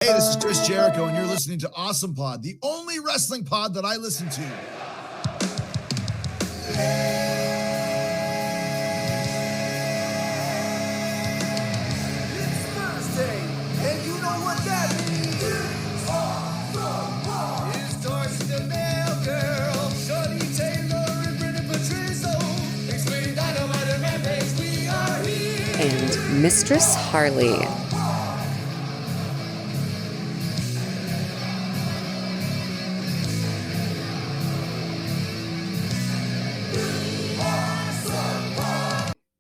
Hey, this is Chris Jericho, and you're listening to Awesome Pod, the only wrestling pod that I listen to. It's Thursday, and you know what that means. It's Darcy the Mail Girl, Shorty Taylor, and Brendan Petrizzo. Explaining Dynamite and Rampage, we are here. And Mistress Harley.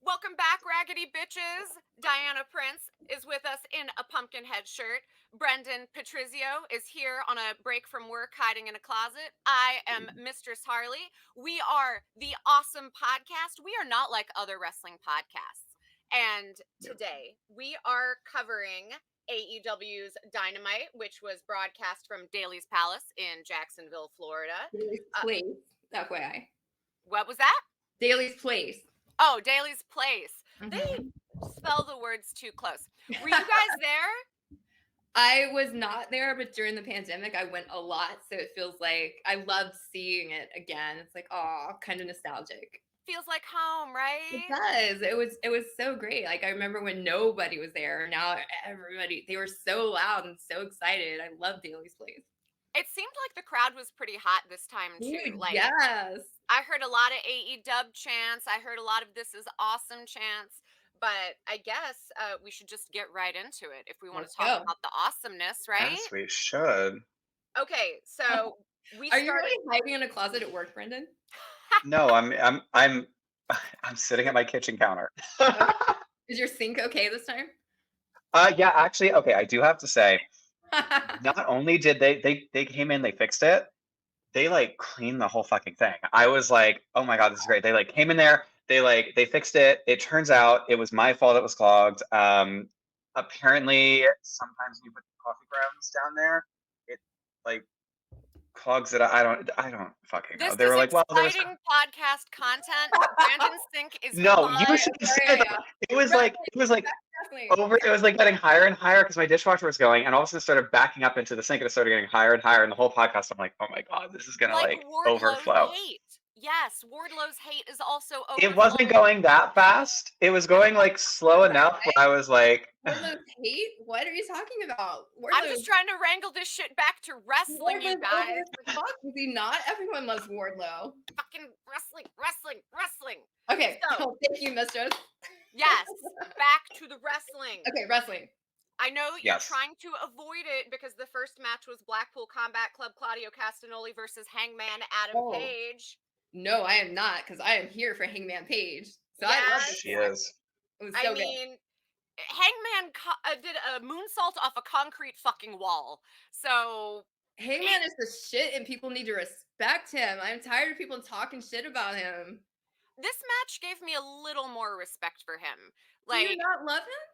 Welcome back, raggedy bitches. Diana Prince is with us in a pumpkin head shirt. Brendan Petrizzo is here on a break from work, hiding in a closet. I am Mistress Harley. We are the Awesome Podcast. We are not like other wrestling podcasts. And today we are covering AEW's Dynamite, which was broadcast from Daly's Palace in Jacksonville, Florida. Daly's Place, FYI. What was that? Daly's Place. Oh, Daly's Place. Mm-hmm. They spell the words too close. Were you guys there? I was not there, but during the pandemic, I went a lot. So it feels like I loved seeing it again. It's like, oh, kind of nostalgic. Feels like home, right? It does. It was so great. Like I remember when nobody was there. Now everybody, they were so loud and so excited. I love Daly's Place. It seemed like the crowd was pretty hot this time too. Like, yes. I heard a lot of AEW chants. I heard a lot of "This is awesome" chants. But I guess we should just get right into it if we want to talk about the awesomeness, right? Yes, we should. Okay, so we Are you really hiding in a closet at work, Brendan? No, I'm sitting at my kitchen counter. Is your sink okay this time? Yeah, actually, okay, I do have to say, not only did they came in, they fixed it, they like cleaned the whole fucking thing. I was like, oh my God, this is great. They like came in there, they fixed it. It turns out it was my fault it was clogged. Apparently sometimes when you put coffee grounds down there, it like clogs it. I don't fucking know. They were like, well, there was podcast content. Brandon's sink is no, you should say that. It was like getting higher and higher because my dishwasher was going, and all of a sudden it started backing up into the sink, and it started getting higher and higher. And the whole podcast, I'm like, oh my God, this is gonna like overflow. Hate. Yes, Wardlow's hate is also overflowing. It wasn't going that fast. It was going like slow enough where I was like, Wardlow's hate? What are you talking about? I'm just trying to wrangle this shit back to wrestling, you guys. Is he not? Everyone loves Wardlow. Fucking wrestling. Okay, so, thank you, mistress. Yes, back to the wrestling. Okay, wrestling. I know you're trying to avoid it because the first match was Blackpool Combat Club Claudio Castagnoli versus Hangman Adam Page. No, I am not, because I am here for Hangman Page. So yes. I love this. She is. It was so good. Hangman did a moonsault off a concrete fucking wall. So Hangman is the shit, and people need to respect him. I'm tired of people talking shit about him. This match gave me a little more respect for him. Like, do you not love him?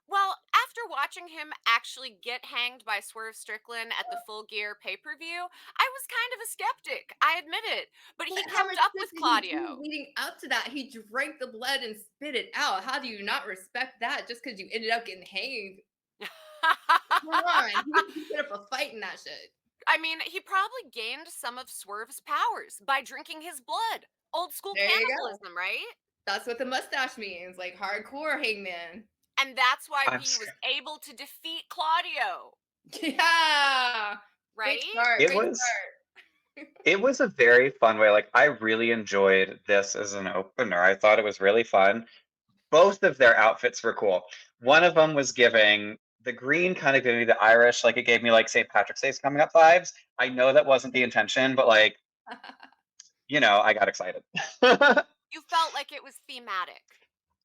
Well, after watching him actually get hanged by Swerve Strickland at the Full Gear pay-per-view, I was kind of a skeptic. I admit it. But he kept up with Claudio. Leading up to that, he drank the blood and spit it out. How do you not respect that just because you ended up getting hanged? Come on. He put up a fight in that shit. I mean, he probably gained some of Swerve's powers by drinking his blood. Old school cannibalism, right? That's what the mustache means. Like hardcore Hangman. And that's why he was able to defeat Claudio. Yeah. Right? It was a very fun way. Like, I really enjoyed this as an opener. I thought it was really fun. Both of their outfits were cool. One of them was giving the green kind of gave me the Irish, like it gave me like St. Patrick's Day's coming up vibes. I know that wasn't the intention, but like, you know, I got excited. You felt like it was thematic.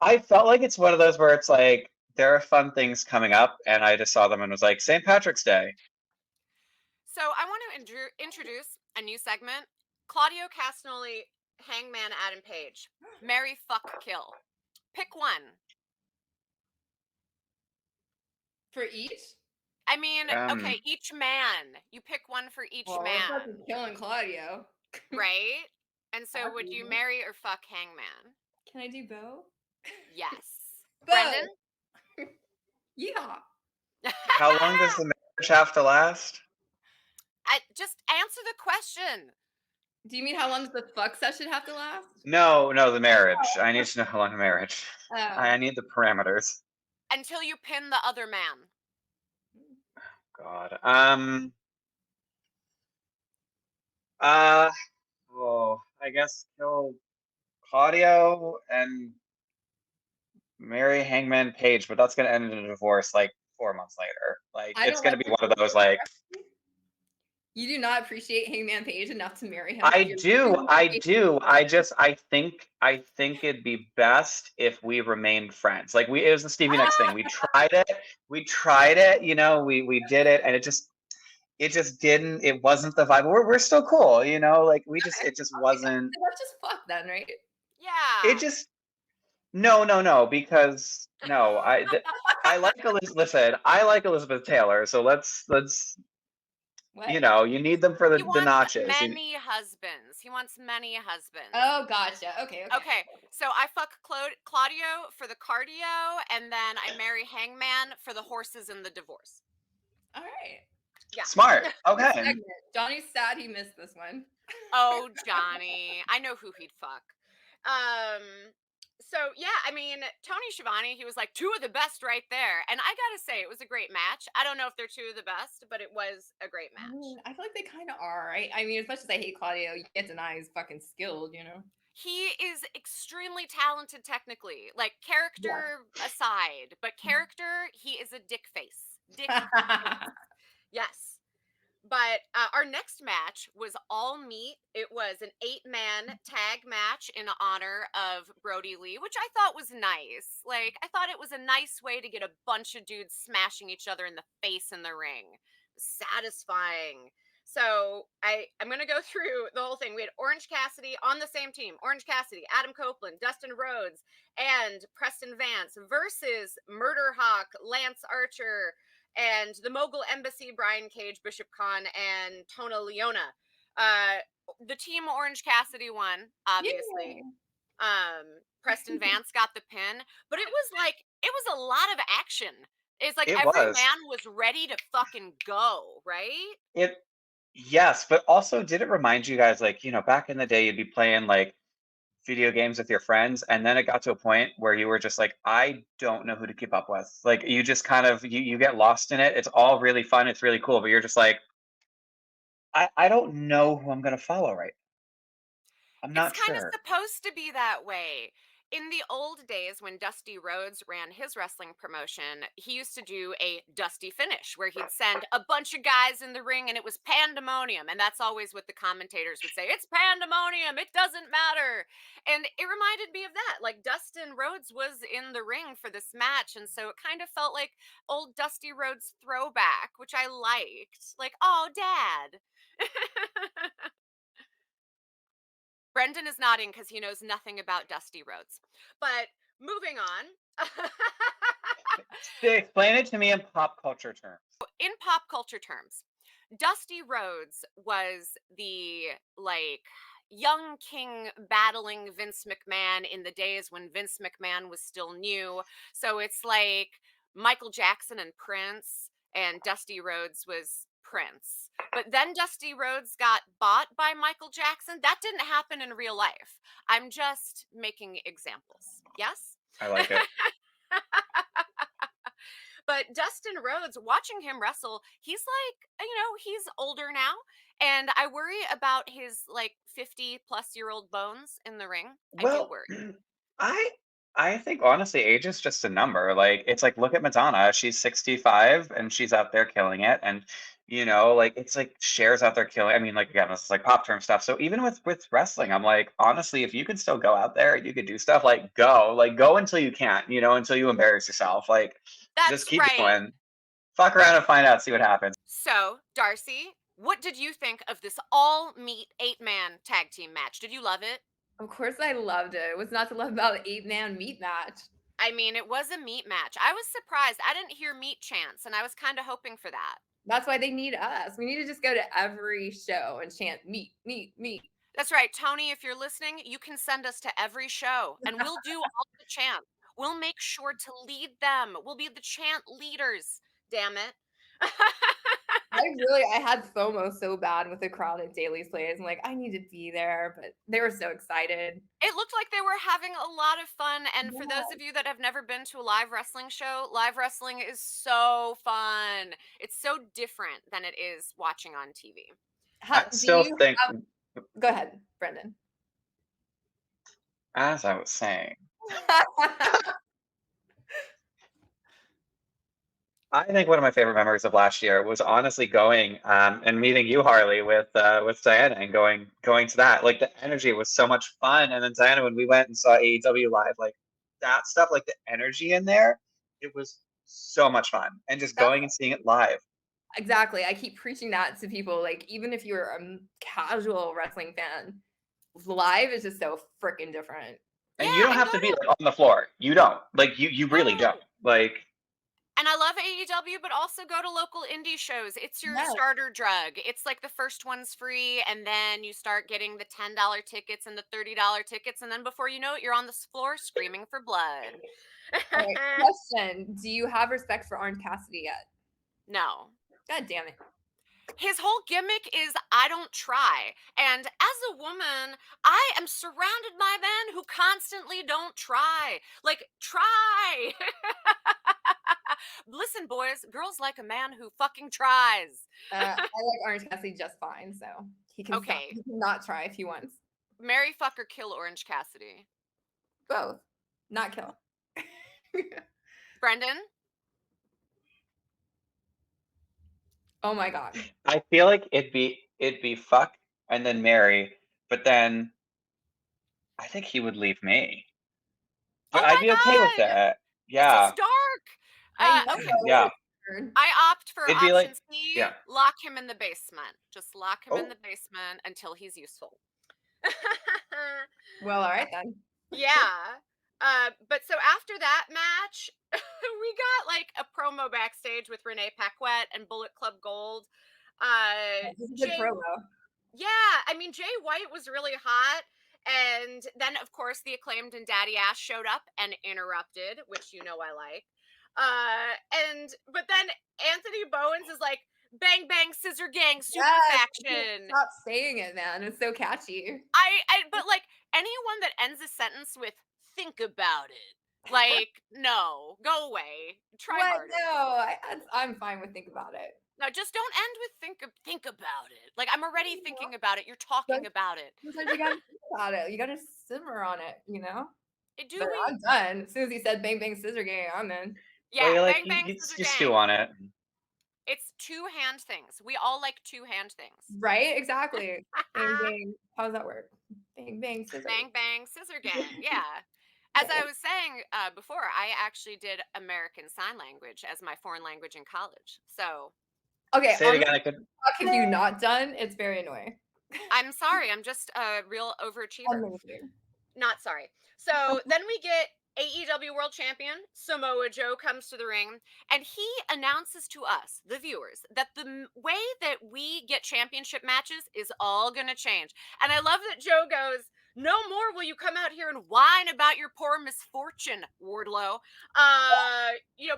I felt like it's one of those where it's like, there are fun things coming up, and I just saw them and was like, St. Patrick's Day. So I want to introduce a new segment. Claudio Castagnoli, Hangman Adam Page. Marry, fuck, kill. Pick one. For each? I mean, okay, each man. You pick one for each man. I'm fucking killing Claudio. Right? And so would you marry or fuck Hangman? Can I do both? Yes. Brendan? Yeah. How long does the have to last? I just answer the question. Do you mean how long does the fuck session have to last? No, the marriage. I need to know how long the marriage. I Oh. need the parameters. Until you pin the other man. God. I guess kill Claudio and marry Hangman Page, but that's gonna end in a divorce like 4 months later. Like I it's don't gonna like be one of those like You do not appreciate Hangman Page enough to marry him. I You're do, really I do. I think it'd be best if we remained friends. Like it was the Stevie Nicks thing. We tried it. We did it, and it just didn't. It wasn't the vibe. We're still cool. Like okay. it just Okay, wasn't. let's just fuck then, right? It Yeah. just no, because no, I like Elizabeth. Listen, I like Elizabeth Taylor. So let's What? you need them for He the wants notches. many husbands. He wants many husbands. Oh, gotcha. Okay. Okay, so I fuck Claudio for the cardio, and then I marry Hangman for the horses and the divorce. All right. Yeah. Smart. This Okay. segment. Johnny's sad he missed this one. Oh, Johnny. I know who he'd fuck. So yeah, I mean, Tony Schiavone, he was like two of the best right there. And I gotta say, it was a great match. I don't know if they're two of the best, but it was a great I match. mean, I feel like they kind of are, right? I mean, as much as I hate Claudio, you can't deny he's fucking skilled, you know? He is extremely talented technically, like character aside, but character, he is a dick face. Dick Yes. But our next match was all meat. It was an 8-man tag match in honor of Brody Lee, which I thought was nice. Like, I thought it was a nice way to get a bunch of dudes smashing each other in the face in the ring. Satisfying. So I'm going to go through the whole thing. We had Orange Cassidy on the same team. Orange Cassidy, Adam Copeland, Dustin Rhodes, and Preston Vance versus Murder Hawk, Lance Archer, and the Mogul Embassy, Brian Cage, Bishop Khan, and Tona Leona. The team Orange Cassidy won, obviously. Yeah. Preston Vance got the pin, but it was a lot of action. It's like It every was. man was ready to fucking go, right? Yes, but also did it remind you guys like, back in the day you'd be playing like video games with your friends and then it got to a point where you were just like, I don't know who to keep up with. Like you just kind of you get lost in it. It's all really fun, it's really cool, but you're just like, I don't know who I'm gonna follow right now. I'm It's not kind of sure. supposed to be that way. In the old days when Dusty Rhodes ran his wrestling promotion, he used to do a Dusty finish where he'd send a bunch of guys in the ring and it was pandemonium. And that's always what the commentators would say, it's pandemonium, it doesn't matter. And it reminded me of that. Like Dustin Rhodes was in the ring for this match. And so it kind of felt like old Dusty Rhodes throwback, which I liked. Like, oh, dad. Brendan is nodding because he knows nothing about Dusty Rhodes. But moving on. Explain it to me in pop culture terms. In pop culture terms, Dusty Rhodes was the like young king battling Vince McMahon in the days when Vince McMahon was still new. So it's like Michael Jackson and Prince, and Dusty Rhodes was Prince. But then Dusty Rhodes got bought by Michael Jackson. That didn't happen in real life. I'm just making examples. Yes? I like it. But Dustin Rhodes, watching him wrestle, he's like, he's older now. And I worry about his like 50-plus-year-old bones in the ring. I do Well, worry. I think honestly, age is just a number. Like it's like look at Madonna. She's 65 and she's out there killing it. And like it's like Cher's out there killing. I mean, like again, this is like pop term stuff. So even with wrestling, I'm like, honestly, if you can still go out there and you could do stuff, like go until you can't, until you embarrass yourself. Like just That's keep right. going. Fuck around and find out, see what happens. So, Darcy, what did you think of this all meat 8-man tag team match? Did you love it? Of course I loved it. What's not to love about an 8-man meat match? I mean, it was a meat match. I was surprised. I didn't hear meat chants, and I was kind of hoping for that. That's why they need us. We need to just go to every show and chant meat, meat, meat. That's right. Tony, if you're listening, you can send us to every show, and we'll do all the chants. We'll make sure to lead them. We'll be the chant leaders. Damn it. I had FOMO so bad with the crowd at Daly's Place. I'm like, I need to be there, but they were so excited. It looked like they were having a lot of fun. And for Yeah. those of you that have never been to a live wrestling show, live wrestling is so fun. It's so different than it is watching on TV. I still think, Go ahead, Brendan. as I was saying, I think one of my favorite memories of last year was honestly going and meeting you, Harley, with Diana, and going to that. Like, the energy was so much fun. And then Diana, when we went and saw AEW live, like that stuff, like the energy in there, it was so much fun. And just going and seeing it live. Exactly. I keep preaching that to people. Like, even if you're a casual wrestling fan, live is just so freaking different. And you don't have to be like, on the floor. You don't. Like, you really don't. Like. And I love AEW, but also go to local indie shows. It's your starter drug. It's like the first one's free, and then you start getting the $10 tickets and the $30 tickets, and then before you know it, you're on the floor screaming for blood. All right, question. Do you have respect for Orange Cassidy yet? No. God damn it. His whole gimmick is I don't try. And as a woman, I am surrounded by men who constantly don't try. Like, try. Listen, boys, girls like a man who fucking tries. I like Orange Cassidy just fine, so he can not try if he wants. Marry, fuck, or kill Orange Cassidy. Both. Not kill. Brendan? Oh my god. I feel like it'd be fuck and then marry, but then I think he would leave me. But I'd be okay with that. Yeah. It's dark. Okay. Yeah. I opt for option C. Yeah. Lock him in the basement. Just lock him in the basement until he's useful. Well, all right then. Yeah. But so after that match, we got like a promo backstage with Renee Paquette and Bullet Club Gold. This is a good promo. Yeah, I mean, Jay White was really hot. And then, of course, the Acclaimed and Daddy Ass showed up and interrupted, which you know I like. But then Anthony Bowens is like, bang, bang, scissor gang, super faction. Stop saying it, man. It's so catchy. But like, anyone that ends a sentence with, think about it. Like, no, go away. Try harder. No, I'm fine with think about it. No, just don't end with think about it. Like, I'm already thinking about it. You're talking about it. Sometimes you gotta think about it. You gotta simmer on it, you know? But I'm done. As soon as he said bang bang scissor gang, I'm in. Yeah, well, bang bang scissor gang. You stew on it. It's two hand things. We all like two hand things. Right? Exactly. Bang bang. How does that work? Bang bang scissor. Bang bang scissor gang. Yeah. As I was saying before, I actually did American Sign Language as my foreign language in college. So. Okay. Say it again. What have you not done? It's very annoying. I'm sorry. I'm just a real overachiever. Amazing. Not sorry. So then we get AEW World Champion Samoa Joe comes to the ring, and he announces to us, the viewers, that the way that we get championship matches is all going to change. And I love that Joe goes, no more will you come out here and whine about your poor misfortune, Wardlow.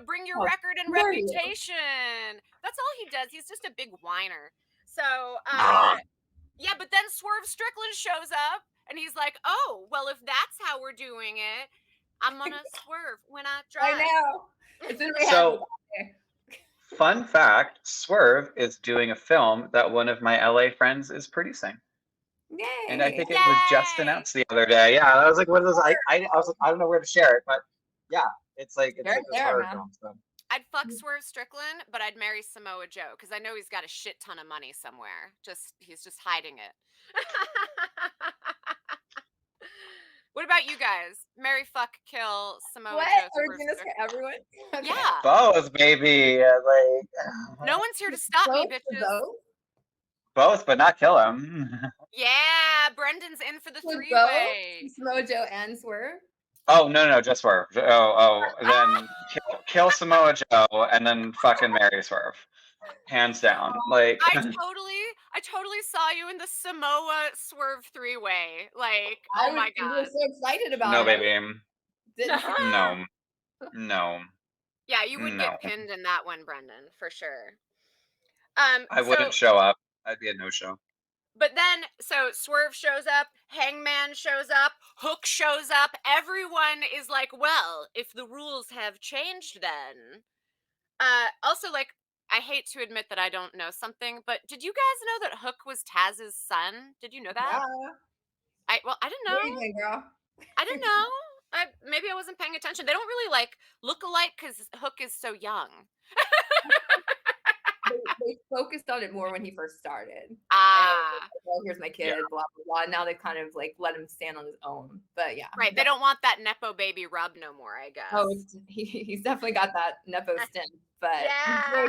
Bring your record and reputation. That's all he does. He's just a big whiner. So, yeah, but then Swerve Strickland shows up, and he's like, oh, well, if that's how we're doing it, I'm gonna swerve when I drive. I know. So, fun fact, Swerve is doing a film that one of my LA friends is producing. Yay. And I think it was just announced the other day. Yeah, I was like, what is this? I was like, I don't know where to share it, but yeah, it's like this horror film. So. I'd fuck Swerve Strickland, but I'd marry Samoa Joe because I know he's got a shit ton of money somewhere. He's just hiding it. What about you guys? Marry, fuck, kill Samoa Joe. Are we doing this for everyone? Okay. Yeah. Both, baby. No one's here to stop me, bitches. Both, but not kill him. Yeah, Brendan's in for the three-way. Samoa Joe and Swerve? Oh, no, just Swerve. Then kill Samoa Joe and then fucking marry Swerve. Hands down. Like I totally saw you in the Samoa Swerve three-way. Like, oh my god. I was so excited about it. No, baby. No. Yeah, you would get pinned in that one, Brendan, for sure. I wouldn't show up. I'd be a no-show. But then, so Swerve shows up, Hangman shows up, Hook shows up. Everyone is like, well, if the rules have changed then. Also, like, I hate to admit that I don't know something, but did you guys know that Hook was Taz's son? Did you know that? Yeah. I didn't know. What do you think, girl? I didn't know. Maybe I wasn't paying attention. They don't really, like, look alike because Hook is so young. They focused on it more when he first started. Ah. And, well, here's my kid, blah, blah, blah. And now they kind of, like, let him stand on his own. But, yeah. Right. They don't want that Nepo baby rub no more, I guess. Oh, he's definitely got that Nepo stint. But yeah.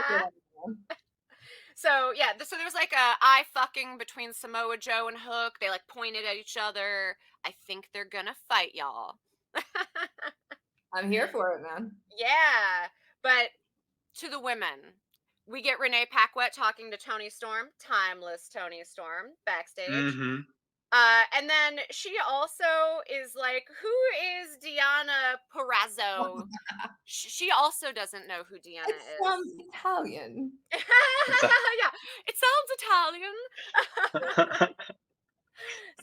So, yeah. So, there was, like, a eye fucking between Samoa Joe and Hook. They, like, pointed at each other. I think they're gonna fight, y'all. I'm here for it, man. Yeah. But to the women, we get Renee Paquette talking to Toni Storm, timeless Toni Storm, backstage. Mm-hmm. And then she also is like, who is Deanna Purrazzo? She also doesn't know who Deanna It is. sounds Italian. Yeah, it sounds Italian.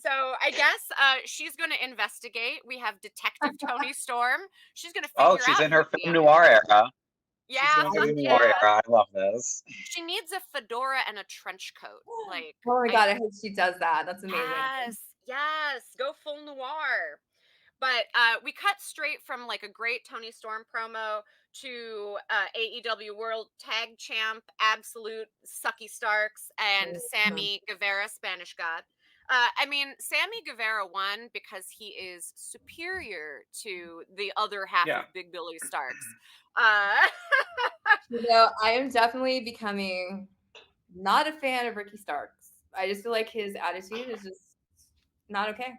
So I guess she's going to investigate. We have Detective Toni Storm. She's going to figure out. Oh, she's in her who film Deanna noir is. era. Yeah, She's in her film noir era. I love this. She needs a fedora and a trench coat. Like, Oh my god, I hope she does that. That's amazing. Yes, go full noir. But we cut straight from, like, a great Toni Storm promo to AEW World Tag Champ, Absolute Sucky Starks, and Sammy Guevara, Spanish God. I mean, Sammy Guevara won because he is superior to the other half of Big Billy Starks. You know, I am definitely becoming not a fan of Ricky Starks. I just feel like his attitude is just not okay.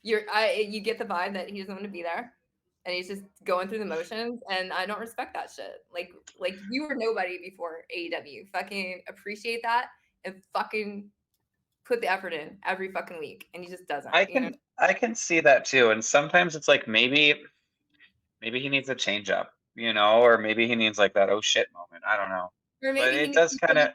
You get the vibe that he doesn't want to be there, and he's just going through the motions, and I don't respect that shit. Like you were nobody before AEW. Fucking appreciate that and fucking put the effort in every fucking week, and he just doesn't. I can see that too, and sometimes it's like maybe he needs a change up, you know, or maybe he needs like that oh shit moment. I don't know. Or maybe but it does kind of.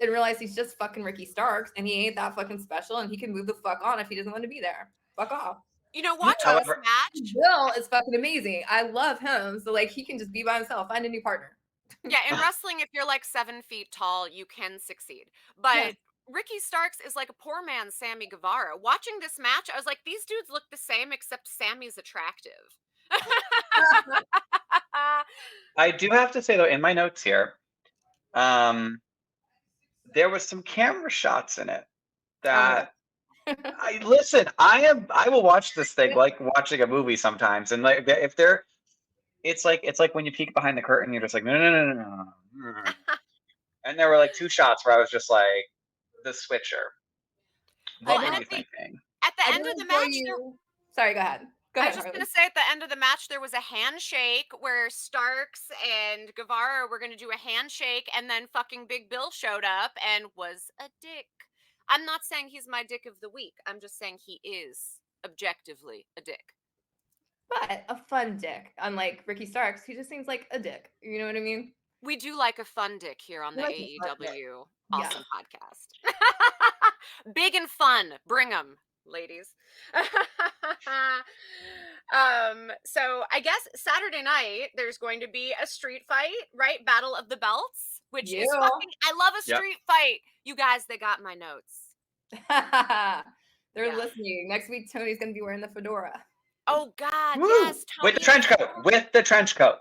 And realize he's just fucking Ricky Starks, and he ain't that fucking special, and he can move the fuck on if he doesn't want to be there. Fuck off. You know, watching this match. Bill is fucking amazing. I love him, so like he can just be by himself. Find a new partner. Yeah, in wrestling, if you're like 7 feet tall, you can succeed. But Ricky Starks is like a poor man's Sammy Guevara. Watching this match, I was like, these dudes look the same, except Sammy's attractive. I do have to say though, in my notes here, there was some camera shots in it that I will watch this thing like watching a movie sometimes, and like if it's like when you peek behind the curtain, you're just like no. And there were like 2 shots where I was just like the switcher. What were you thinking? At the end of the match, sorry, go ahead. I was just going to say, at the end of the match, there was a handshake where Starks and Guevara were going to do a handshake, and then fucking Big Bill showed up and was a dick. I'm not saying he's my dick of the week. I'm just saying he is objectively a dick. But a fun dick. Unlike Ricky Starks, he just seems like a dick. You know what I mean? We do like a fun dick here on the AEW Awesome Podcast. Big and fun. Bring them, ladies. So I guess Saturday night there's going to be a street fight, right? Battle of the Belts, which is fucking. I love a street fight. You guys, they got my notes. They're listening. Next week, Tony's gonna be wearing the fedora. Oh God, yes, Tony. With the trench coat.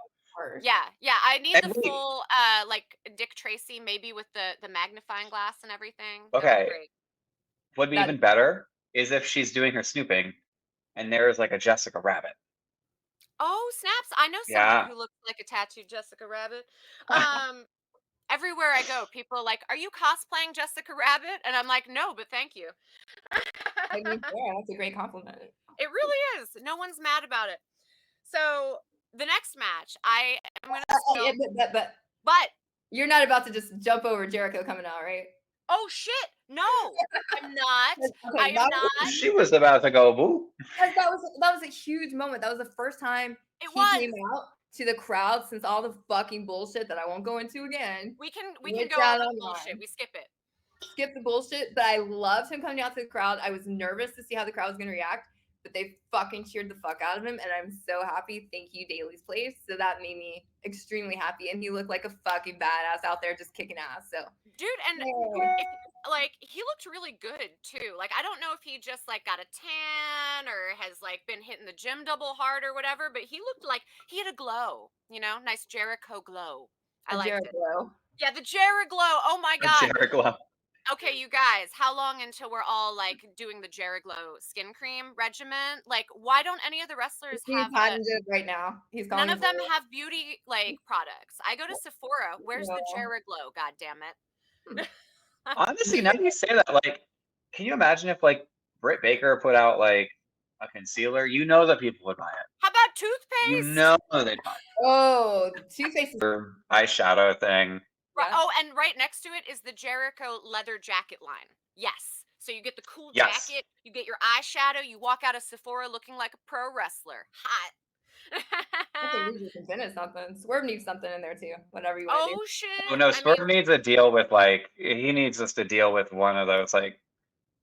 Yeah. I need the full like Dick Tracy, maybe with the magnifying glass and everything. Okay. What'd be even better is if she's doing her snooping and there's like a Jessica Rabbit. Oh, snaps. I know someone who looks like a tattooed Jessica Rabbit. Everywhere I go, people are like, are you cosplaying Jessica Rabbit? And I'm like, no, but thank you. I mean, that's a great compliment. It really is. No one's mad about it. So the next match, I am going to but you're not about to just jump over Jericho coming out, right? Oh shit! No, I'm not. I am not. She was about to go boo. That was a huge moment. That was the first time he came out to the crowd since all the fucking bullshit that I won't go into again. We can Went go down over the online. bullshit. We skip it. Skip the bullshit, but I loved him coming out to the crowd. I was nervous to see how the crowd was going to react, but they fucking cheered the fuck out of him, and I'm so happy. Thank you, Daly's Place. So that made me extremely happy, and he looked like a fucking badass out there just kicking ass. So, Dude, and he looked really good too. Like, I don't know if he just like got a tan or has like been hitting the gym double hard or whatever, but he looked like he had a glow, nice Jericho glow. I liked it. Jericho. Yeah, the Jericho glow. Oh my god. Jericho. Okay, you guys, how long until we're all like doing the Jericho skin cream regimen? Like, why don't any of the wrestlers have right now? He's none of them have beauty like products. I go to Sephora. Where's the Jericho? God damn it. Honestly, now that you say that, like, can you imagine if like Britt Baker put out like a concealer? You know that people would buy it. How about toothpaste? You know they'd buy it. Oh, the toothpaste. Or eyeshadow thing. Right. Oh, and right next to it is the Jericho leather jacket line. Yes. So you get the cool Yes. jacket, you get your eyeshadow, you walk out of Sephora looking like a pro wrestler. Hot. I think we can finish something. Swerve needs something in there too. Whatever you want to do. Oh shit. Oh no, Swerve needs a deal with like he needs us to deal with one of those like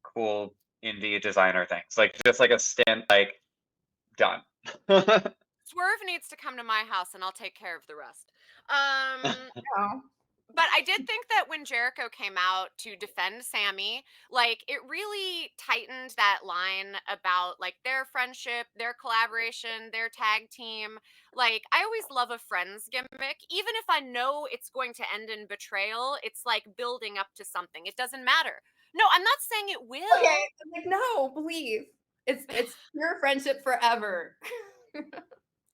cool indie designer things. Like just like a stint, like done. Swerve needs to come to my house and I'll take care of the rest. Oh. But I did think that when Jericho came out to defend Sammy, like it really tightened that line about like their friendship, their collaboration, their tag team. Like I always love a friends gimmick, even if I know it's going to end in betrayal. It's like building up to something. It doesn't matter. No, I'm not saying it will. Okay, I'm like no, believe it's pure friendship forever.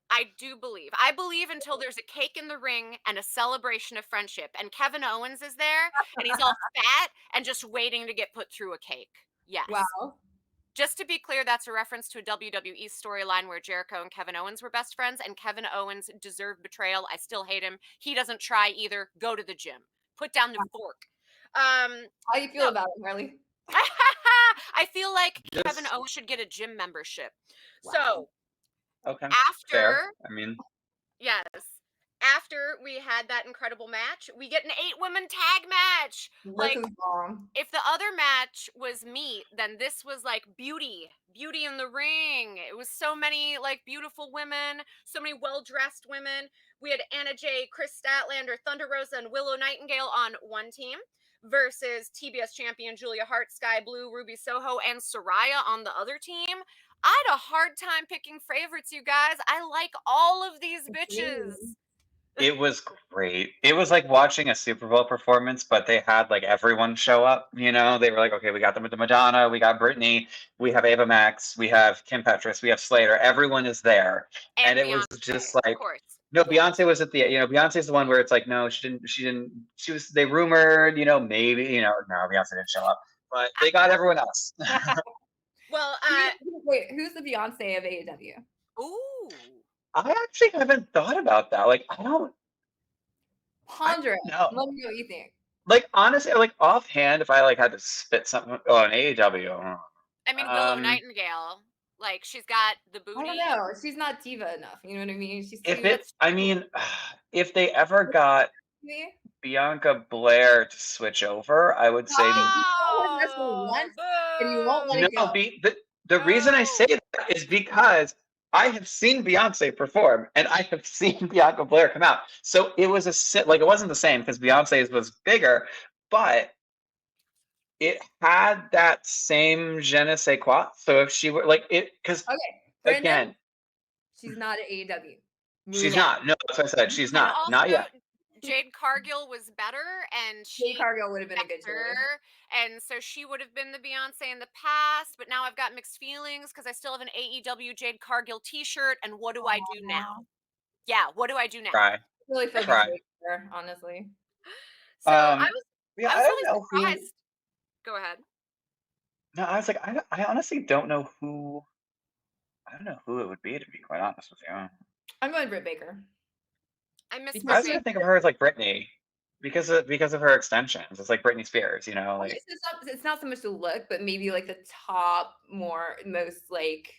I do believe. I believe until there's a cake in the ring and a celebration of friendship. And Kevin Owens is there and he's all fat and just waiting to get put through a cake. Yes. Wow. Just to be clear, that's a reference to a WWE storyline where Jericho and Kevin Owens were best friends, and Kevin Owens deserved betrayal. I still hate him. He doesn't try either. Go to the gym. Put down the fork. How do you feel about it, Harley? I feel like Kevin Owens should get a gym membership. Wow. So okay. after Fair. I mean, yes. After we had that incredible match, we get an 8-woman tag match. This is long. If the other match was meat, then this was like beauty in the ring. It was so many like beautiful women, so many well-dressed women. We had Anna Jay, Chris Statlander, Thunder Rosa, and Willow Nightingale on one team versus TBS champion Julia Hart, Sky Blue, Ruby Soho, and Saraya on the other team. I had a hard time picking favorites, you guys. I like all of these bitches. it was great. It was like watching a Super Bowl performance, but they had like everyone show up. You know, they were like, okay, we got them with the Madonna, we got Britney, we have Ava Max, we have Kim Petras, we have Slater. Everyone is there, and it was just like, of course. No, Beyonce was at the, Beyonce's the one where it's like, no, she didn't, they rumored, maybe, no, Beyonce didn't show up, but they got everyone else. Well, wait, who's the Beyonce of AEW? Ooh. I actually haven't thought about that. Like, I don't. Ponder it. No. Let me know what you think. Like, honestly, like offhand, if I like had to spit something on AEW. I mean, Willow Nightingale, like she's got the booty. I don't know. She's not diva enough. You know what I mean? She's If they ever got Bianca Blair to switch over, I would say. The reason I say that is because I have seen Beyonce perform and I have seen Bianca Blair come out. So it was it wasn't the same because Beyonce's was bigger, but it had that same je ne sais quoi. So if she were like it, because again, she's not at AEW. She's not. No, that's what I said. She's not. Also, not yet. Jade Cargill was better, and Jade Cargill would have been a good choice. And so she would have been the Beyonce in the past, but now I've got mixed feelings because I still have an AEW Jade Cargill T-shirt. And what do I do now? Yeah, what do I do now? Try. Really feel good there, honestly. So I was really surprised. Go ahead. No, I was like, I honestly don't know who. I don't know who it would be, to be quite honest with you. I'm going Britt Baker. I was gonna think of her as like Britney because of her extensions. It's like Britney Spears, like it's not so much the look, but maybe like the top most like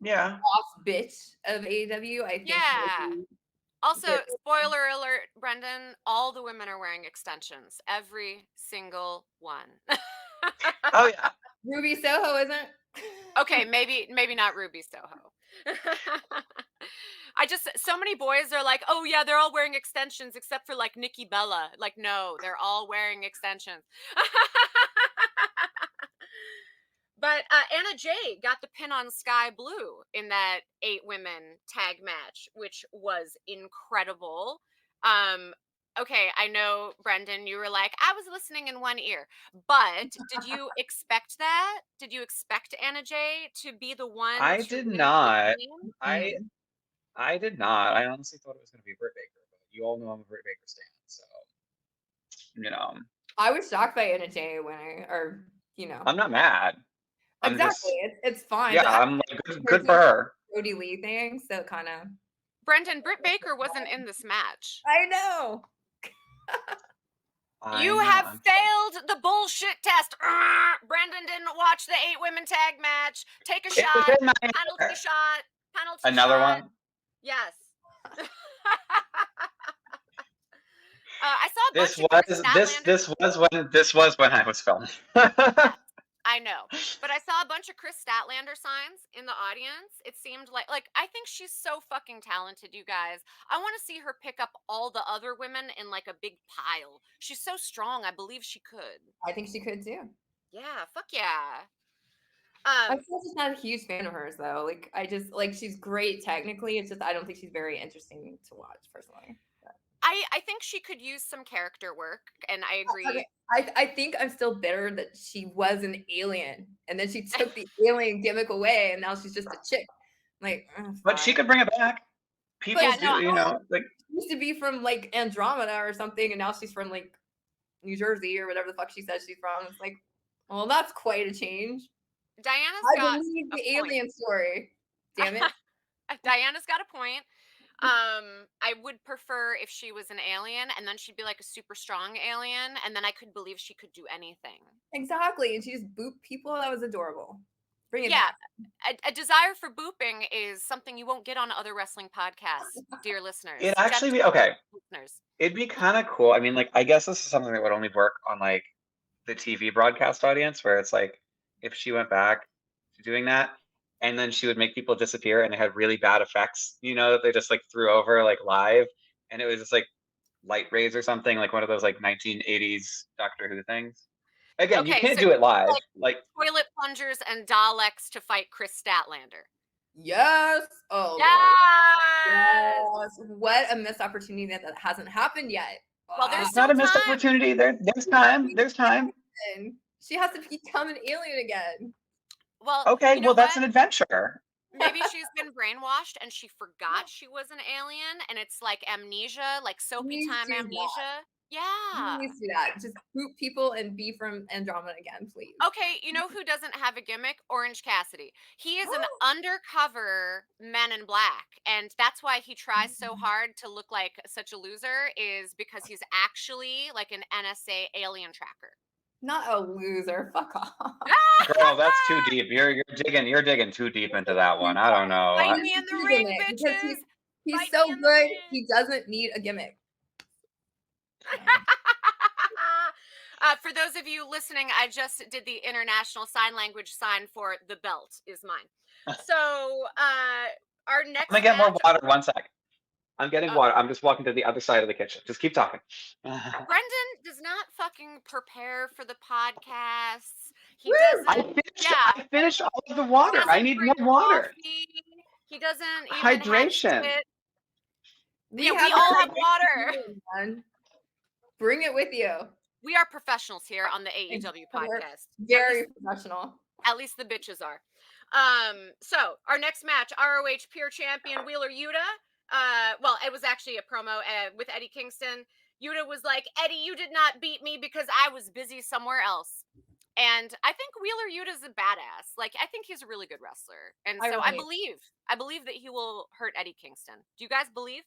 Yeah. boss bitch of AEW. I think Yeah. maybe Also, there- spoiler alert, Brendan, all the women are wearing extensions. Every single one. Oh yeah. Ruby Soho isn't. Okay, maybe not Ruby Soho. So many boys are like, oh yeah, they're all wearing extensions except for like Nikki Bella. Like, no, they're all wearing extensions. But Anna Jay got the pin on Sky Blue in that 8 women tag match, which was incredible. Okay, I know, Brendan, you were like, I was listening in one ear, but did you expect that? Did you expect Anna Jay to be the one I to did win not. the game? I did not. I honestly thought it was going to be Britt Baker, but you all know I'm a Britt Baker stan, so I was shocked by Anna Jay winning, or I'm not mad. I'm exactly. just It's fine. yeah. But I I'm like good for her. Brody Lee thing, so kind of. Brendan, Britt Baker wasn't in this match. I know. You have failed the bullshit test. Brendan didn't watch the 8 women tag match. Take a It shot. was in my Penalty shot. Penalty Another shot. one. Yes. I saw a bunch of Chris Statlander. This was when I was filming. I know, but I saw a bunch of Chris Statlander signs in the audience. It seemed like I think she's so fucking talented, you guys. I want to see her pick up all the other women in like a big pile. She's so strong. I believe she could. I think she could too. Yeah, fuck yeah. I'm still just not a huge fan of hers though. Like I just like she's great technically. It's just I don't think she's very interesting to watch personally. I think she could use some character work, and I agree. Okay. I think I'm still bitter that she was an alien and then she took the alien gimmick away and now she's just a chick. Like, But she fine. could bring it back. People Yeah, do, no, like She used to be from like Andromeda or something, and now she's from like New Jersey or whatever the fuck she says she's from. It's like, well, that's quite a change. Diana's I got believe the a point. alien story. Damn it. Diana's got a point. I would prefer if she was an alien, and then she'd be like a super strong alien, and then I could believe she could do anything. Exactly. And she just booped people. That was adorable. Bring it Yeah, back. a desire for booping is something you won't get on other wrestling podcasts, dear listeners. it'd actually be Gentlemen okay. listeners. It'd be kind of cool. I mean, like I guess this is something that would only work on like the TV broadcast audience, where it's like if she went back to doing that, and then she would make people disappear, and it had really bad effects. That they just like threw over like live, and it was just like light rays or something, like one of those like 1980s Doctor Who things. Again, you Okay, can't so do it live. like Like toilet plungers and Daleks to fight Chris Statlander. Yes. Oh, Yes. Lord. Yes. What a missed opportunity that hasn't happened yet. Well, there's it's still not a missed time. opportunity. There's time. There's time. She has to become an alien again. Well, Okay, you know well that's what? an adventure. Maybe she's been brainwashed and she forgot she was an alien, and it's like amnesia, like soapy Please time do that. amnesia. Yeah. Please do that. Just boot people and be from Andromeda again, please. Okay, you know who doesn't have a gimmick? Orange Cassidy. He is an undercover Men in Black, and that's why he tries so hard to look like such a loser, is because he's actually like an NSA alien tracker. Not a loser. Fuck off. Girl, that's too deep. You're digging too deep into that one. I don't know. Fight me in the ring, Because bitches. he's Fight so me in the good. ring. He doesn't need a gimmick. For those of you listening, I just did the international sign language sign for the belt is mine. So our next I'm gonna get more match- water. 1 sec. I'm getting water. I'm just walking to the other side of the kitchen. Just keep talking. Brendan does not fucking prepare for the podcasts. He Woo! doesn't. I finished all of the water. I need more drink water. coffee. He doesn't even Hydration. Have shit. Yeah, we have all a have water. man. Bring it with you. We are professionals here on the AEW podcast. Very professional. At least the bitches are. So our next match, ROH Pure Champion Wheeler Yuta. Well, it was actually a promo with Eddie Kingston. Yuta was like, Eddie, you did not beat me because I was busy somewhere else. And I think Wheeler Yuta's a badass. Like, I think he's a really good wrestler. And so I believe that he will hurt Eddie Kingston. Do you guys believe?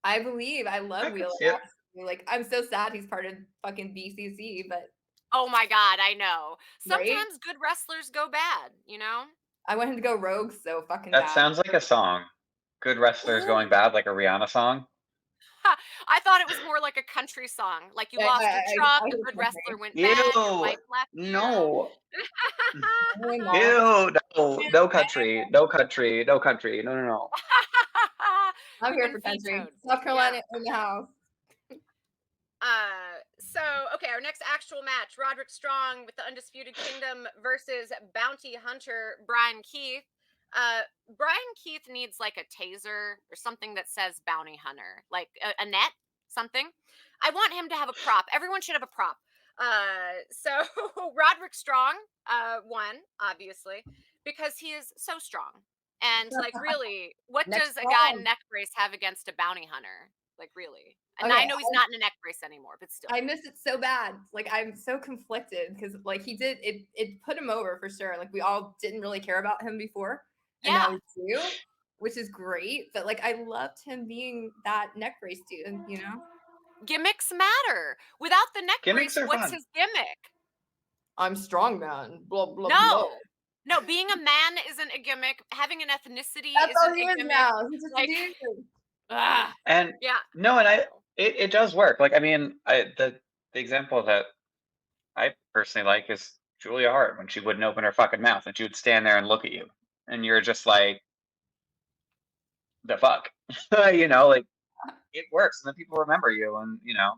I believe. I love I can Wheeler. see it. Like, I'm so sad he's part of fucking BCC, but Oh my God, I know. Right? Sometimes good wrestlers go bad, you know? I want him to go rogue so fucking That bad. sounds like a song. Good wrestlers going bad, like a Rihanna song. I thought it was more like a country song. Like you lost your I truck, a heard good country. wrestler went Ew. bad, your wife left you. No. No, no. Ew. No country. No country. No country. No, no, no. I'm We've here been for country. vetoed. South Carolina in the house. So okay, our next actual match: Roderick Strong with the Undisputed Kingdom versus Bounty Hunter Brian Keith. Brian Keith needs like a taser or something that says Bounty Hunter, like a net, something. I want him to have a prop. Everyone should have a prop. So Roderick Strong won, obviously, because he is so strong. And like, really, what Neck does a guy strong. neck brace have against a bounty hunter? Like, really? And Okay, I know he's not in a neck brace anymore, but still. I miss it so bad. Like I'm so conflicted because like he did it. It put him over for sure. Like we all didn't really care about him before, and now we do, which is great. But like I loved him being that neck brace dude. You know, Gimmicks matter. Without the neck Gimmicks brace, are what's fun. his gimmick? I'm strong man. Blah blah No. blah. No, being a man isn't a gimmick. Having an ethnicity That's all isn't he a is gimmick. now. He's just Like- a dude. Ah. And Yeah. no, and it does work. Like I mean, the example that I personally like is Julia Hart when she wouldn't open her fucking mouth and she would stand there and look at you, and you're just like, the fuck, you know, like it works, and then people remember you, and you know,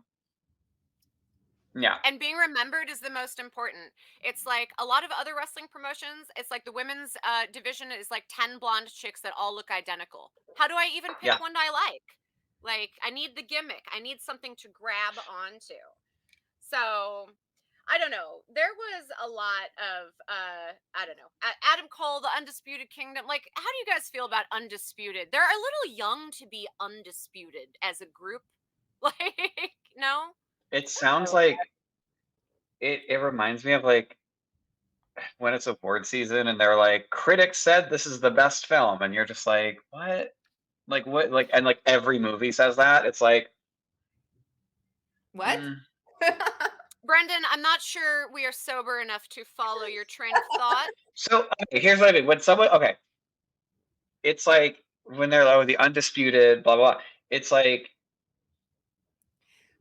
yeah, And being remembered is the most important. It's like a lot of other wrestling promotions, it's like the women's division is like 10 blonde chicks that all look identical. How do I even pick Yeah. one I like? Like, I need the gimmick. I need something to grab onto. So, I don't know. There was a lot of, I don't know. Adam Cole, the Undisputed Kingdom. Like, how do you guys feel about Undisputed? They're a little young to be undisputed as a group. Like, no? it sounds like it reminds me of like when it's award season and they're like, critics said this is the best film, and you're just like, what? Like what? Like, and like every movie says that. It's like, What? Brendan, I'm not sure we are sober enough to follow your train of thought. So okay, here's what I mean. When someone, okay, it's like when they're like, the undisputed, blah blah. It's like,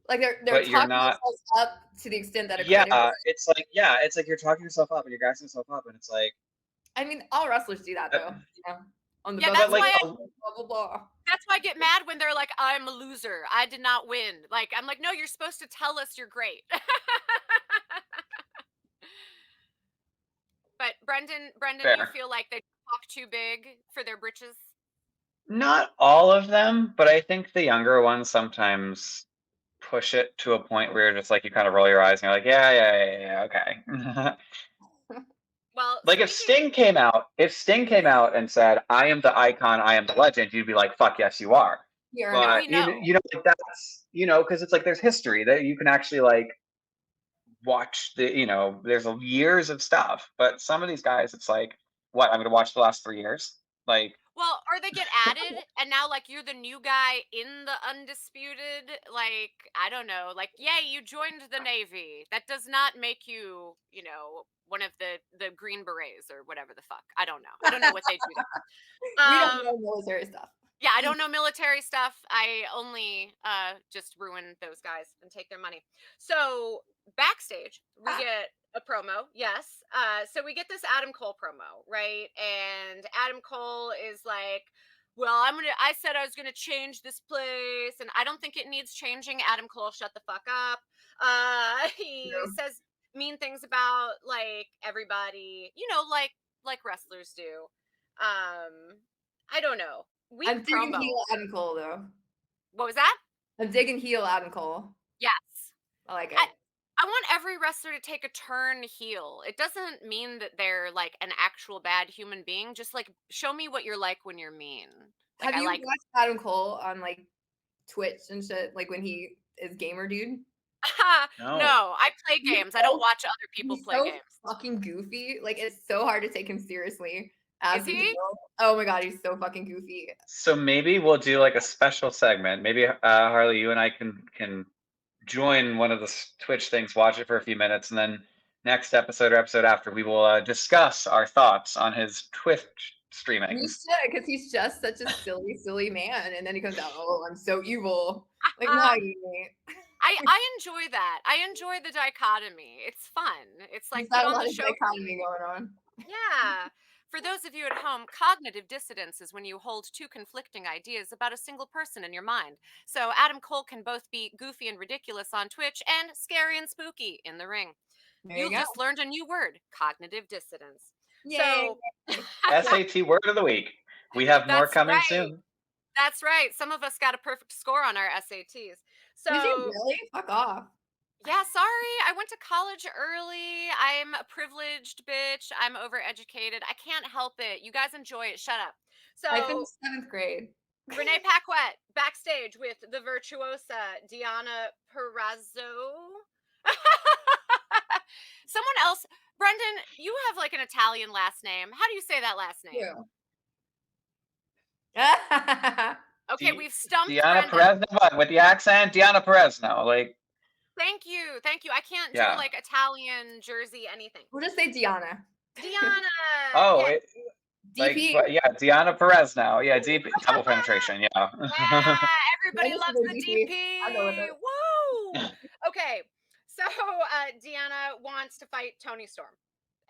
Like they're but you're talking not. themselves up to the extent that a Yeah, critic. it's like you're talking yourself up and you're gassing yourself up, and it's like, I mean, all wrestlers do that though. You know, on the Yeah, blah, that's blah, why blah, blah, blah, blah. That's why I get mad when they're like, I'm a loser. I did not win. Like, I'm like, no, you're supposed to tell us you're great. But Brendan, you Fair. feel like they talk too big for their britches? not all of them, but I think the younger ones sometimes push it to a point where you're just like, you kind of roll your eyes and you're like, yeah, okay. Well, Like if Sting came out and said, I am the icon, I am the legend, you'd be like, fuck yes, you are. Here, But we know. you know, like that's, you know, because it's like there's history that you can actually like watch the, you know, there's years of stuff. But some of these guys, it's like, what, I'm gonna watch the last 3 years? Like, Well, or they get added, and now like you're the new guy in the Undisputed. Like, I don't know. Like, yay, you joined the Navy. That does not make you, you know, one of the Green Berets or whatever the fuck. I don't know. I don't know what they do. we don't know military stuff. Yeah, I don't know military stuff. I only just ruin those guys and take their money. So backstage, we get a promo. Yes. So we get this Adam Cole promo, right? And Adam Cole is like, well, I said I was gonna change this place, and I don't think it needs changing. Adam Cole, shut the fuck up. He says mean things about like everybody, you know, like wrestlers do. I don't know. Weak I'm digging promo. heel Adam Cole though. What was that? I'm digging heel Adam Cole. Yes. I like it. I want every wrestler to take a turn heel. It doesn't mean that they're like an actual bad human being. Just like show me what you're like when you're mean. Like, Have you I like watched Adam Cole on like Twitch and shit? Like when he is gamer dude? No. No, I play He's games. I don't so- watch other people He's play so games. fucking goofy. Like it's so hard to take him seriously. As Is a he? heel. Oh my god, he's so fucking goofy. So maybe we'll do like a special segment. Maybe Harley, you and I can join one of the Twitch things, watch it for a few minutes, and then next episode or episode after, we will discuss our thoughts on his Twitch You streamings. should, because he's just such a silly, silly man. And then he comes out, oh, I'm so evil. Like, no, you ain't. I enjoy that. I enjoy the dichotomy. It's fun. It's like He's put got a on lot the of show. dichotomy going on. Yeah. For those of you at home, cognitive dissonance is when you hold two conflicting ideas about a single person in your mind. So Adam Cole can both be goofy and ridiculous on Twitch and scary and spooky in the ring. There you You've go. just learned a new word, cognitive dissonance. Yay. So SAT word of the week. We have more That's coming right. soon. That's right. Some of us got a perfect score on our SATs. So Did you really? Fuck off. yeah, sorry. I went to college early. I'm a privileged bitch. I'm overeducated. I can't help it. You guys enjoy it. Shut up. I So finished 7th grade. Renee Paquette backstage with the virtuosa Diana Perazzo. Someone else. Brendan, you have like an Italian last name. How do you say that last name? Yeah. Okay, we've stumped Diana Brendan. Perez, what, with the accent? Diana Perez now. Like, Thank you. Thank you. I can't Yeah. do like Italian, Jersey, anything. We'll just say Diana. Diana. oh, yeah. it, like, DP. but yeah, Diana Perez now. Yeah, deep double penetration. Yeah. Yeah, everybody Dennis loves is a the DP. DP. I go with it. Woo! Okay, so Deanna wants to fight Toni Storm,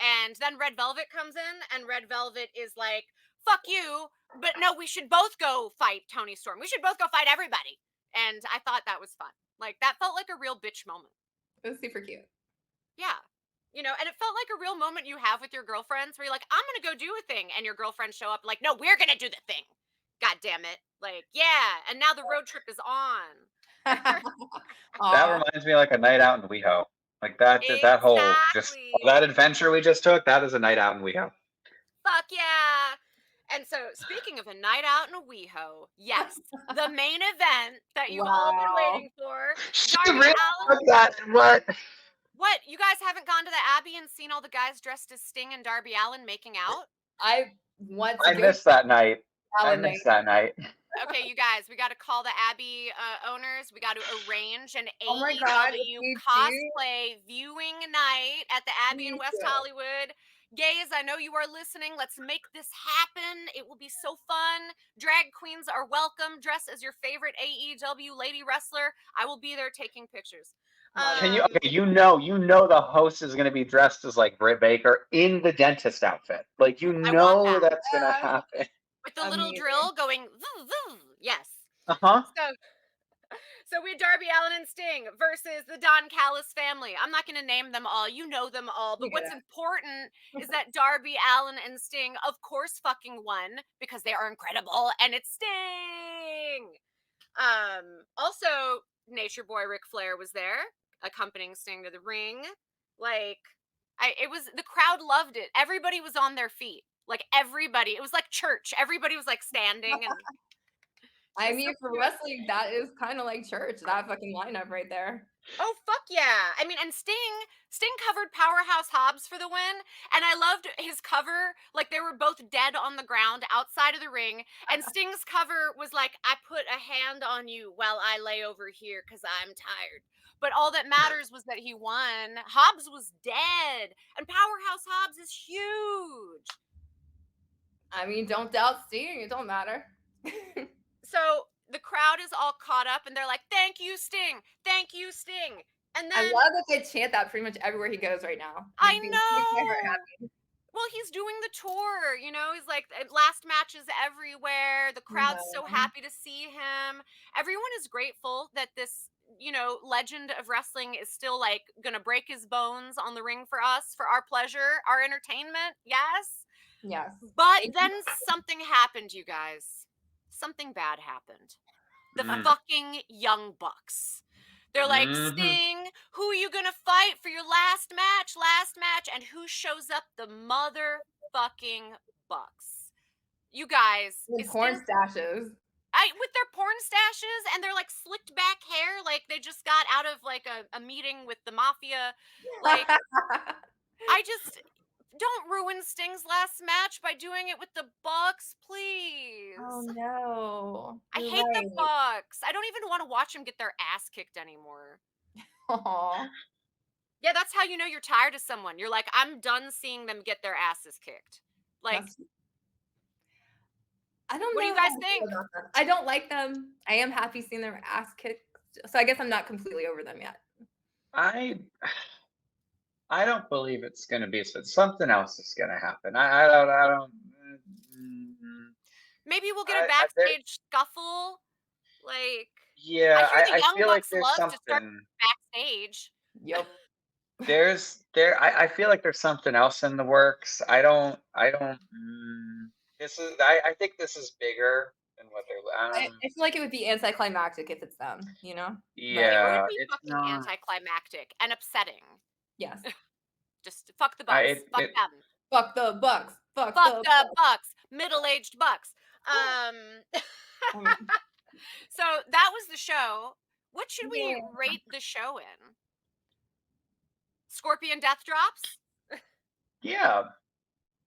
and then Red Velvet comes in, and Red Velvet is like, "Fuck you!" But no, we should both go fight Toni Storm. We should both go fight everybody. And I thought that was fun. Like that felt like a real bitch moment. It was super cute. Yeah. You know, and it felt like a real moment you have with your girlfriends where you're like, I'm going to go do a thing. And your girlfriends show up like, no, we're going to do the thing. God damn it. Like, yeah. And now the road trip is on. That Aw. reminds me of like a night out in WeHo. Like that whole just Exactly. that adventure we just took. That is a night out in WeHo. Fuck yeah. And so, speaking of a night out in a WeHo, yes, the main event that you've all been Wow. waiting for. She Darby really Allen. took that. What? What? You guys haven't gone to the Abbey and seen all the guys dressed as Sting and Darby Allen making out? I want to I missed that night. I Allen night. missed that night. Okay, you guys, we got to call the Abbey owners. We got to arrange an Oh my God, AEW me too. cosplay viewing night at the Abbey in Me West too. Hollywood. Gays, I know you are listening. Let's make this happen. It will be so fun. Drag queens are welcome. Dress as your favorite AEW lady wrestler. I will be there taking pictures. Can you? Okay, you know the host is going to be dressed as like Britt Baker in the dentist outfit. Like you I want know that. that's going to happen. With the little Amazing. drill going, voo, voo. Yes. Uh-huh. So we had Darby Allen and Sting versus the Don Callis family. I'm not going to name them all. You know them all. But We what's get it. important is that Darby Allen and Sting, of course, fucking won because they are incredible, and it's Sting. Also, Nature Boy Ric Flair was there, accompanying Sting to the ring. Like, it was the crowd loved it. Everybody was on their feet. Like everybody, it was like church. Everybody was like standing and. I It's mean, so for cute. wrestling, that is kind of like church. That fucking lineup right there. Oh fuck yeah. I mean, and Sting covered Powerhouse Hobbs for the win, and I loved his cover. Like they were both dead on the ground outside of the ring, and Sting's cover was like, I put a hand on you while I lay over here because I'm tired. But all that matters was that he won. Hobbs was dead, and Powerhouse Hobbs is huge. I mean, don't doubt Sting. It don't matter. So the crowd is all caught up, and they're like, "Thank you, Sting. Thank you, Sting." And then I love that they chant that pretty much everywhere he goes right now. I Makes me my heart know. happy. Well, he's doing the tour, you know, he's like last matches everywhere. The crowd's so Yeah. happy to see him. Everyone is grateful that this, you know, legend of wrestling is still like gonna break his bones on the ring for us, for our pleasure, our entertainment. Yes. Yes. But Thank then something happened, you guys. Something bad happened. The fucking Young Bucks. They're like, Sting, who are you going to fight for your last match? Last match. And who shows up? The motherfucking Bucks. You guys. With is porn Sting- stashes. with their porn stashes and their like slicked back hair. Like they just got out of like a meeting with the mafia. Like, I just... Don't ruin Sting's last match by doing it with the Bucks, please. Oh no. I You're hate the right. Bucks. I don't even want to watch them get their ass kicked anymore. Aw. Yeah, that's how you know you're tired of someone. You're like, I'm done seeing them get their asses kicked. Like, That's- I don't what know do you how guys I feel think? about them. I don't like them. I am happy seeing their ass kicked. So I guess I'm not completely over them yet. I don't believe it's gonna be something else is gonna happen. I don't. mm, Maybe we'll get a there, backstage scuffle. Like, yeah, I hear the I Young feel like Bucks there's love to start something. backstage. Yep. I feel like there's something else in the works. I don't. I think this is bigger than what they're. I feel like it would be anticlimactic if it's them, you know? But It Yeah, would be it's fucking not. anticlimactic and upsetting. yes. Just fuck the Bucks. Fuck them. Fuck the Bucks. Fuck Fuck the the Bucks. Middle-aged Bucks. Bucks. So that was the show. What should we Yeah. rate the show in? Scorpion Death Drops? Yeah,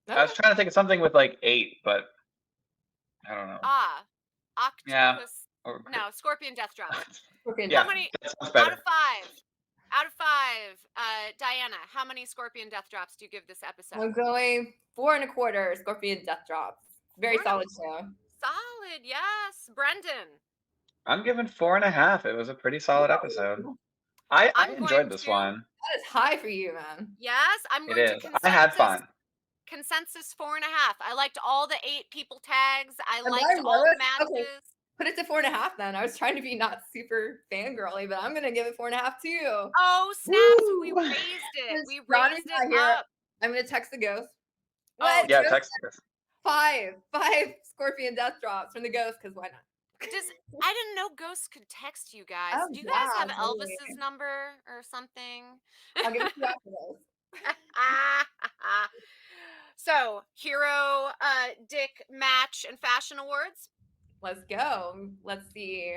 I was trying to think of something with like 8, but I don't know. Octopus. Yeah. No, Scorpion Death Drops. Yeah, How many that sounds out better. of 5? Out of 5, Diana, how many Scorpion Death Drops do you give this episode? I'm going 4.25 Scorpion Death Drops. Very 4.25. solid show. Solid, yes. Brendan. I'm giving 4.5. It was a pretty solid episode. I I'm enjoyed going this to- one. That is high for you, man. Yes, I'm It going to is. consensus. I had fun. Consensus 4.5. I liked all the 8 people tags. I Am I liked all the lowest? Okay. matches. Put it to 4.5 then. I was trying to be not super fangirly, but I'm gonna give it 4.5 too. Oh, snaps. We Woo! raised it. Since We Johnny's raised not it here, up. I'm gonna text the ghost. Oh, What? Yeah, Ghost? text us. 5 Scorpion Death Drops from the ghost, because why not? I didn't know ghosts could text you guys. Oh, Do you guys have yeah, Elvis's totally. number or something? I'll give it to you after this. So, hero, dick, match, and fashion awards. Let's go. Let's see.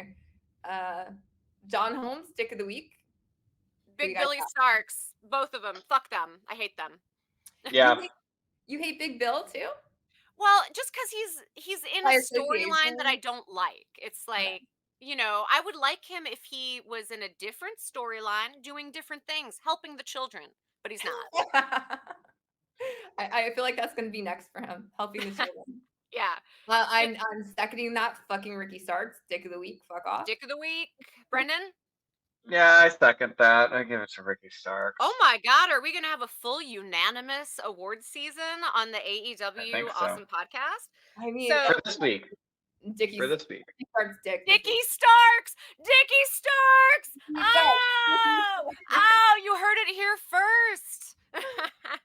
John Holmes, Dick of the Week. Big you guys Billy have? Starks. Both of them. Fuck them. I hate them. Yeah. You hate Big Bill too? Well, just because he's in By a storyline that I association? don't like. It's Yeah. like, you know, I would like him if he was in a different storyline, doing different things, helping the children, but he's not. I feel like that's gonna be next for him, helping the children. Yeah. I'm seconding that. Fucking Ricky Starks, Dick of the Week. Fuck off. Dick of the week. Brendan? Yeah, I second that. I give it to Ricky Starks. Oh my God, are we going to have a full unanimous award season on the AEW think so. Awesome Podcast? I mean, So- For this week. Dickie For this week. Starks, Dick. Dickie Starks! Dickie Starks! Oh! Oh, you heard it here first.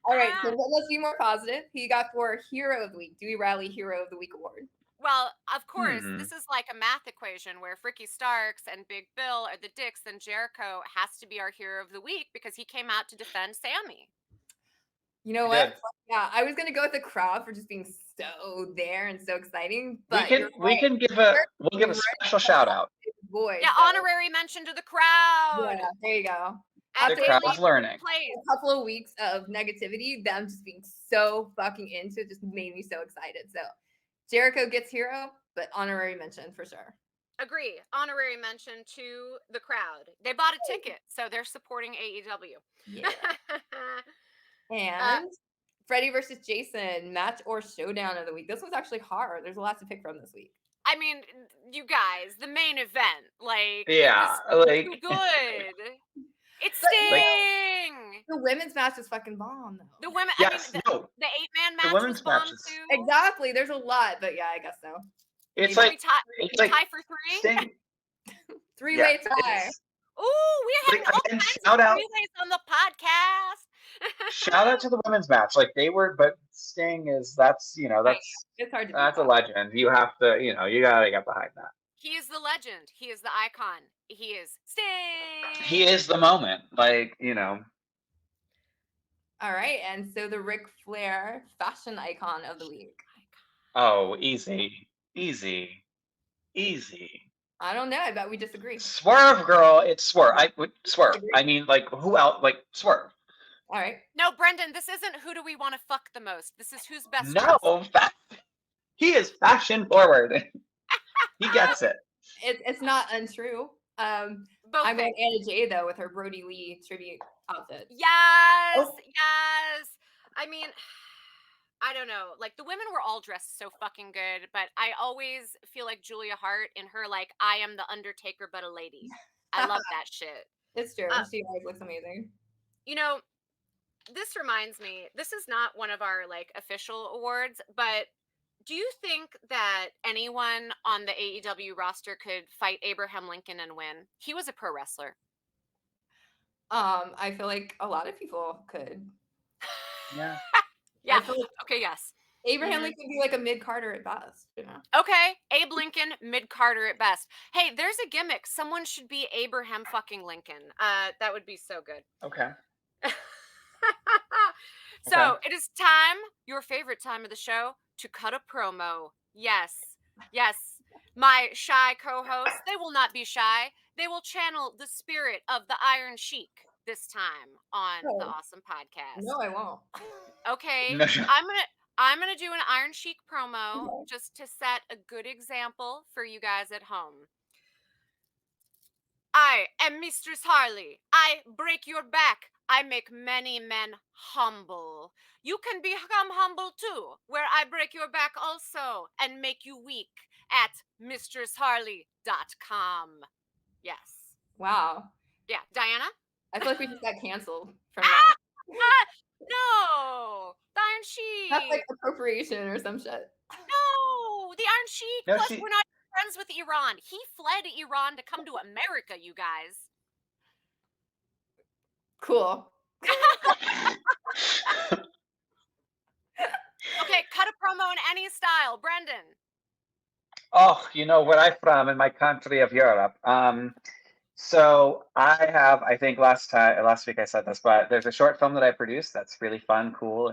All right, so let's be more positive. He got for Hero of the Week, Dewey Riley Hero of the Week award. Well, of course, Mhm. this is like a math equation where if Ricky Starks and Big Bill are the dicks, then Jericho has to be our hero of the week because he came out to defend Sammy. You know He what? did. Yeah, I was gonna go with the crowd for just being so there and so exciting. But We'll give a special shout out. Boy, Yeah, honorary mention to the crowd. Yeah, there you go. The After crowd's learning. plays. A couple of weeks of negativity, them just being so fucking into it just made me so excited. So Jericho gets hero, but honorary mention for sure. Agree. Honorary mention to the crowd. They bought a ticket, so they're supporting AEW. Yeah. And Freddie versus Jason, match or showdown of the week. This was actually hard. There's a lot to pick from this week. I mean, you guys, the main event, like, Yeah, it was like- too good. It's But, Sting. The women's match was fucking bomb though. The women. Yes, I mean, no. the 8-man match women's was bomb matches. too. Exactly. There's a lot, but yeah, I guess so. It's Maybe like we it's like tie for 3. Sting. Three-way Yeah, tie. it's- Ooh, we Like, had all again, kinds shout of out- relays on the podcast. Shout out to the women's match. Like they were, but Sting is that's It's hard to beat that's a that. legend. You have to you gotta get behind that. He is the legend. He is the icon. He is Sting. He is the moment. Like All right, and so the Ric Flair fashion icon of the week. oh, easy. I don't know. I bet we disagree. Swerve girl, it's Swerve. Swerve. I mean, like who else? Like Swerve. All right. No, Brendan, this isn't who do we want to fuck the most. This is who's best. No, he is fashion forward. He gets it. It's not untrue. Both I'm things. going Anna Jay though with her Brody Lee tribute outfit. Yes, Oh. yes. I mean, I don't know. Like the women were all dressed so fucking good, but I always feel like Julia Hart in her like I am the Undertaker but a lady. I love that shit. It's true. Uh, She always looks amazing. You know, this reminds me. This is not one of our like official awards, but do you think that anyone on the AEW roster could fight Abraham Lincoln and win? He was a pro wrestler. I feel like a lot of people could. Yeah. Yeah. I feel like Okay, yes. Abraham Mhm. Lincoln could be like a mid-Carter at best, you know? Okay, Abe Lincoln, mid Carter at best. Hey, there's a gimmick. Someone should be Abraham fucking Lincoln. That would be so good. Okay. So Okay. it is time, your favorite time of the show, to cut a promo. Yes, yes. My shy co-hosts, they will not be shy. They will channel the spirit of the Iron Sheik this time on the Oh. Awesome Podcast. No, I won't. Okay, No. I'm gonna do an Iron Sheik promo Okay. just to set a good example for you guys at home. I am Mistress Harley. I break your back. I make many men humble. You can become humble too, where I break your back also and make you weak at mistressharley.com. Yes. Wow. Yeah, Diana? I feel like we just got canceled from Ah! that. No! The Iron That's Sheik! like appropriation or some shit. No! The Iron Sheik! No, Plus, she- we're not friends with Iran. He fled Iran to come to America, you guys. Cool. Okay, cut a promo in any style. Brendan. Oh, you know where I'm from in my country of Europe. So I have, I think last week I said this, but there's a short film that I produced that's really fun, cool,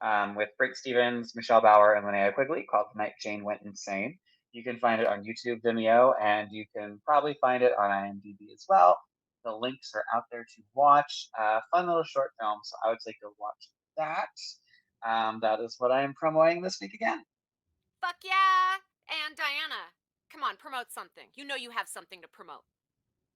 and with Brake Stevens, Michelle Bauer, and Linnea Quigley called The Night Jane Went Insane. You can find it on YouTube, Vimeo, and you can probably find it on IMDb as well. The links are out there to watch. Fun little short film, so I would say go watch that. That is what I am promoting this week again. Fuck yeah. And Diana, come on, promote something. You know you have something to promote.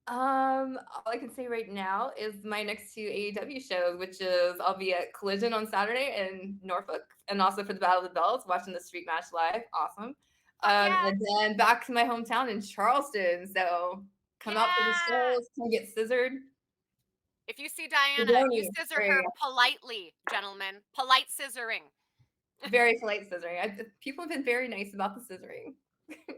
All I can say right now is my next two AEW shows, which is I'll be at Collision on Saturday in Norfolk, and also for the Battle of the Bells, watching the Street Match live. Awesome. Yeah. And then back to my hometown in Charleston. So come out for the Yeah. shows, come get scissored. If you see Diana, you Pepperoni. scissor There her you go. politely, gentlemen. Polite scissoring. Very polite scissoring. People have been very nice about the scissoring.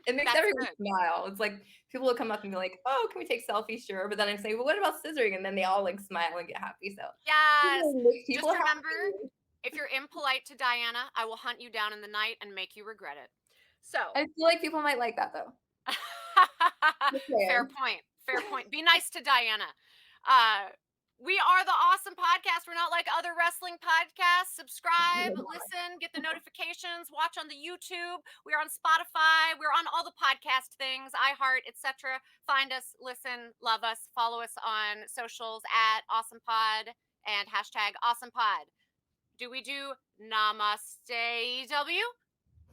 It makes That's everyone good. smile. It's like people will come up and be like, "Oh, can we take selfies?" Sure, but then I say, "Well, what about scissoring?" And then they all like smile and get happy. So Yes. make Just people remember, happy. if you're impolite to Diana, I will hunt you down in the night and make you regret it. So, I feel like people might like that though. fair point. Fair point. Be nice to Diana. We are the Awesome Podcast. We're not like other wrestling podcasts. Subscribe, listen, get the notifications, watch on the YouTube. We're on Spotify. We're on all the podcast things, iHeart, etc. Find us, listen, love us, follow us on socials at AwesomePod and hashtag AwesomePod. Do we do Namaste W?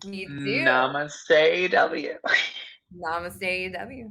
We do. Namaste, W. Namaste, AEW.